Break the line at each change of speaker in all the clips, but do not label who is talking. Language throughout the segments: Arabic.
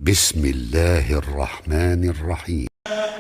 بسم الله الرحمن الرحيم.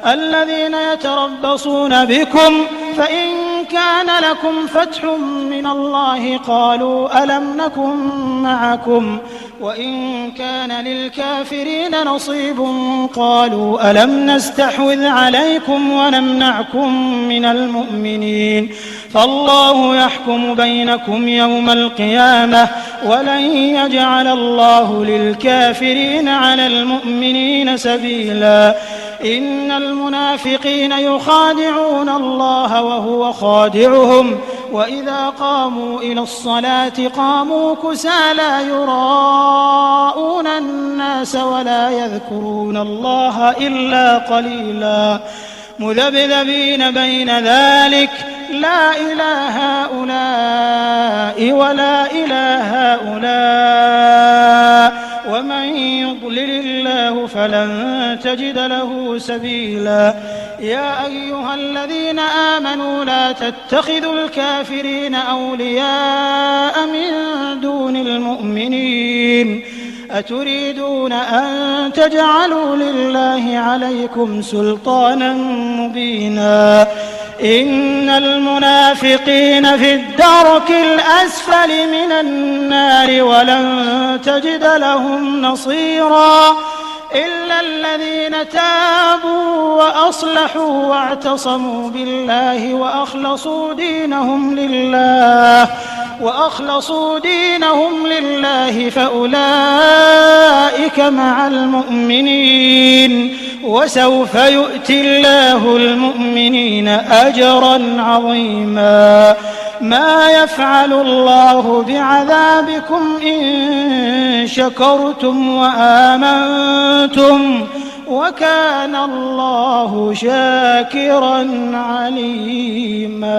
الذين يتربصون بكم فإن كان لكم فتح من الله قالوا ألم نكن معكم وإن كان للكافرين نصيب قالوا ألم نستحوذ عليكم ونمنعكم من المؤمنين فالله يحكم بينكم يوم القيامة ولن يجعل الله للكافرين على المؤمنين سبيلا. إن المنافقين يخادعون الله وهو خادعهم وإذا قاموا إلى الصلاة قاموا كسالى يراءون الناس ولا يذكرون الله إلا قليلا مذبذبين بين ذلك لا إله هؤلاء ولا إله هؤلاء ومن يضلل الله فلن تجد له سبيلا. يا أيها الذين آمنوا لا تتخذوا الكافرين أولياء من دون المؤمنين أتريدون أن تجعلوا لله عليكم سلطانا مبينا. إن المنافقين في الدرك الأسفل من النار ولن تجد لهم نصيرا إلا الذين تابوا وأصلحوا واعتصموا بالله وأخلصوا دينهم لله فأولئك مع المؤمنين وسوف يؤتي الله المؤمنين أجرا عظيما. ما يفعل الله بعذابكم إن شكرتم وآمنتم وكان الله شاكرا عليما.